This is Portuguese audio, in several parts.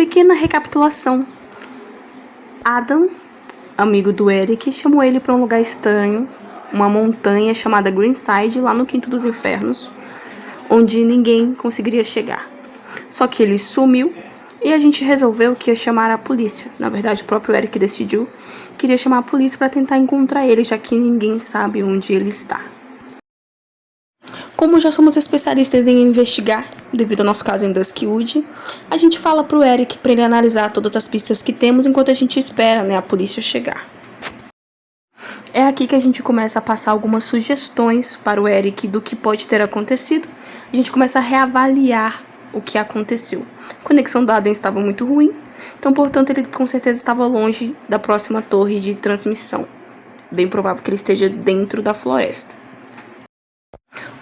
Pequena recapitulação. Adam, amigo do Eric, chamou ele para um lugar estranho, uma montanha chamada Greenside, lá no Quinto dos Infernos, onde ninguém conseguiria chegar. Só que ele sumiu e a gente resolveu que ia chamar a polícia. Na verdade, o próprio Eric decidiu que iria chamar a polícia para tentar encontrar ele, já que ninguém sabe onde ele está. Como já somos especialistas em investigar, devido ao nosso caso em Duskwood, a gente fala pro Eric para ele analisar todas as pistas que temos enquanto a gente espera, a polícia chegar. É aqui que a gente começa a passar algumas sugestões para o Eric do que pode ter acontecido. A gente começa a reavaliar o que aconteceu. A conexão do Adam estava muito ruim, então, portanto, ele com certeza estava longe da próxima torre de transmissão. Bem provável que ele esteja dentro da floresta.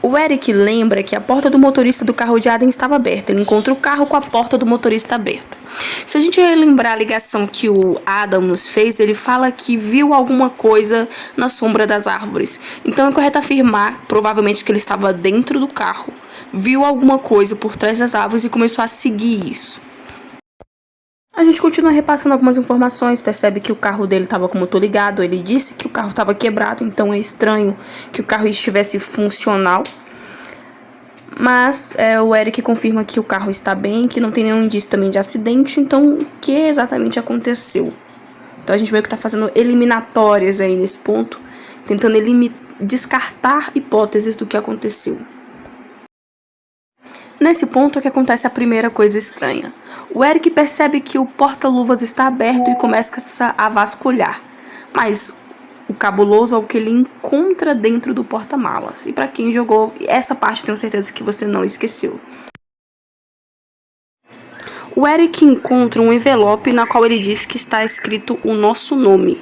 O Eric lembra que a porta do motorista do carro de Adam estava aberta. Ele encontra o carro com a porta do motorista aberta. Se a gente lembrar a ligação que o Adam nos fez, ele fala que viu alguma coisa na sombra das árvores. Então é correto afirmar, provavelmente, que ele estava dentro do carro, viu alguma coisa por trás das árvores e começou a seguir isso. A gente continua repassando algumas informações, percebe que o carro dele estava com o motor ligado, ele disse que o carro estava quebrado, então é estranho que o carro estivesse funcional. Mas o Eric confirma que o carro está bem, que não tem nenhum indício também de acidente, então o que exatamente aconteceu? Então a gente meio que está fazendo eliminatórias aí nesse ponto, tentando descartar hipóteses do que aconteceu. Nesse ponto é que acontece a primeira coisa estranha. O Eric percebe que o porta-luvas está aberto e começa a vasculhar. Mas o cabuloso é o que ele encontra dentro do porta-malas. E para quem jogou essa parte, eu tenho certeza que você não esqueceu. O Eric encontra um envelope na qual ele diz que está escrito o nosso nome.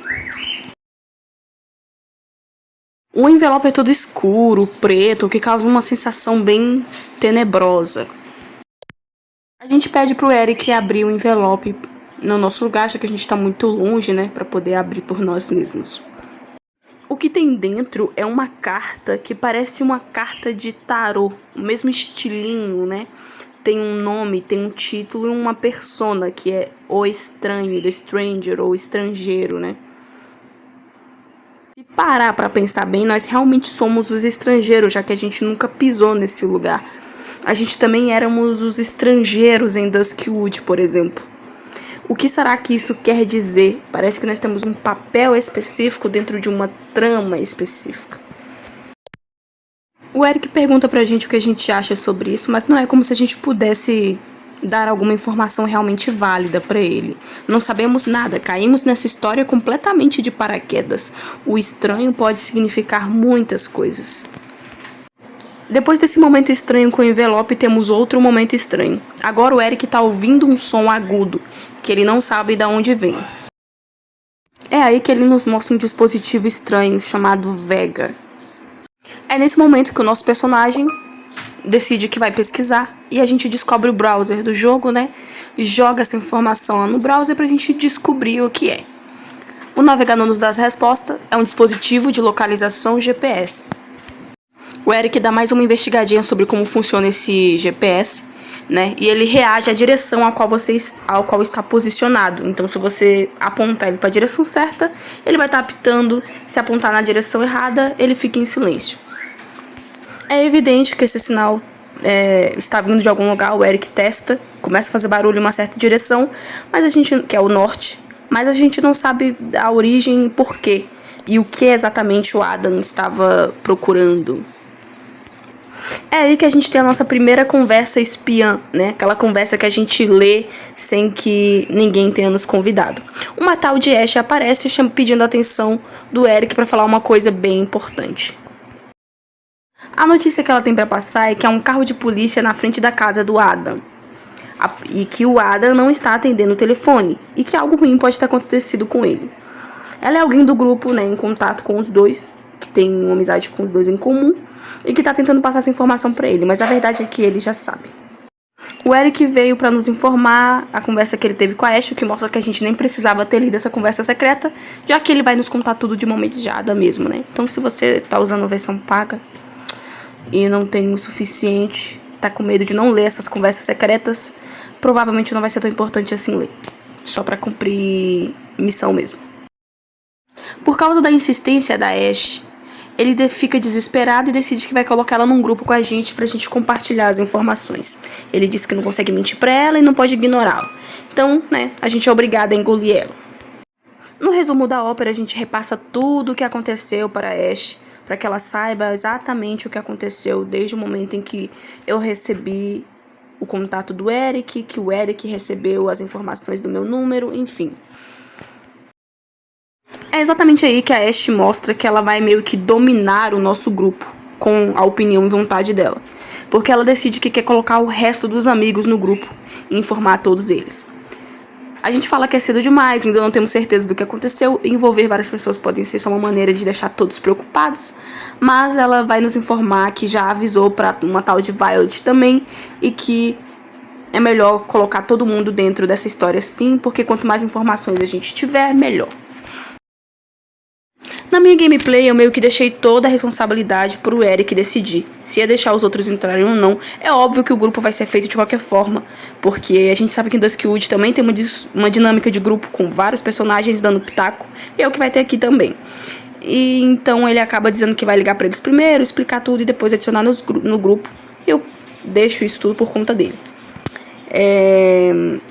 O envelope é todo escuro, preto, o que causa uma sensação bem tenebrosa. A gente pede pro Eric abrir o envelope no nosso lugar, já que a gente está muito longe, para poder abrir por nós mesmos. O que tem dentro é uma carta que parece uma carta de tarô, o mesmo estilinho, Tem um nome, tem um título e uma persona, que é o estranho, the stranger, ou estrangeiro, Se parar para pensar bem, nós realmente somos os estrangeiros, já que a gente nunca pisou nesse lugar. A gente também éramos os estrangeiros em Duskwood, por exemplo. O que será que isso quer dizer? Parece que nós temos um papel específico dentro de uma trama específica. O Eric pergunta pra gente o que a gente acha sobre isso, mas não é como se a gente pudesse dar alguma informação realmente válida para ele. Não sabemos nada, caímos nessa história completamente de paraquedas. O estranho pode significar muitas coisas. Depois desse momento estranho com o envelope, temos outro momento estranho. Agora o Eric tá ouvindo um som agudo, que ele não sabe de onde vem. É aí que ele nos mostra um dispositivo estranho chamado Vega. É nesse momento que o nosso personagem decide que vai pesquisar e a gente descobre o browser do jogo, Joga essa informação lá no browser pra gente descobrir o que é. O navegador nos dá as respostas, é um dispositivo de localização GPS. O Eric dá mais uma investigadinha sobre como funciona esse GPS, E ele reage à direção ao qual está posicionado. Então, se você apontar ele para a direção certa, ele vai estar apitando. Se apontar na direção errada, ele fica em silêncio. É evidente que esse sinal está vindo de algum lugar. O Eric testa, começa a fazer barulho em uma certa direção, que é o norte, mas a gente não sabe a origem e porquê. E o que exatamente o Adam estava procurando. É aí que a gente tem a nossa primeira conversa espiã, Aquela conversa que a gente lê sem que ninguém tenha nos convidado. Uma tal de Ash aparece pedindo a atenção do Eric para falar uma coisa bem importante. A notícia que ela tem para passar é que há um carro de polícia na frente da casa do Adam. E que o Adam não está atendendo o telefone. E que algo ruim pode ter acontecido com ele. Ela é alguém do grupo, em contato com os dois, que tem uma amizade com os dois em comum, e que tá tentando passar essa informação pra ele, mas a verdade é que ele já sabe. O Eric veio pra nos informar a conversa que ele teve com a Ash, o que mostra que a gente nem precisava ter lido essa conversa secreta, já que ele vai nos contar tudo de mão beijada mesmo, Então, se você tá usando a versão paga e não tem o suficiente, tá com medo de não ler essas conversas secretas, provavelmente não vai ser tão importante assim ler. Só pra cumprir missão mesmo. Por causa da insistência da Ashe, ele fica desesperado e decide que vai colocar ela num grupo com a gente pra gente compartilhar as informações. Ele diz que não consegue mentir pra ela e não pode ignorá-la. Então, né, a gente é obrigada a engolir ela. No resumo da ópera, a gente repassa tudo o que aconteceu para a Ashe, para que ela saiba exatamente o que aconteceu desde o momento em que eu recebi o contato do Eric, que o Eric recebeu as informações do meu número, enfim. É exatamente aí que a Ashe mostra que ela vai meio que dominar o nosso grupo com a opinião e vontade dela. Porque ela decide que quer colocar o resto dos amigos no grupo e informar todos eles. A gente fala que é cedo demais, ainda não temos certeza do que aconteceu, e envolver várias pessoas pode ser só uma maneira de deixar todos preocupados, mas ela vai nos informar que já avisou para uma tal de Violet também, e que é melhor colocar todo mundo dentro dessa história sim, porque quanto mais informações a gente tiver, melhor. Na minha gameplay, eu meio que deixei toda a responsabilidade pro Eric decidir se ia deixar os outros entrarem ou não. É óbvio que o grupo vai ser feito de qualquer forma, porque a gente sabe que em Duskwood também tem uma dinâmica de grupo com vários personagens dando pitaco, e é o que vai ter aqui também. E então ele acaba dizendo que vai ligar pra eles primeiro, explicar tudo e depois adicionar no grupo. Eu deixo isso tudo por conta dele.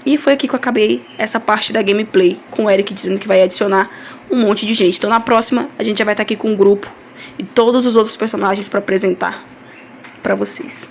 E foi aqui que eu acabei essa parte da gameplay, com o Eric dizendo que vai adicionar um monte de gente. Então na próxima a gente já vai estar aqui com um grupo e todos os outros personagens para apresentar para vocês.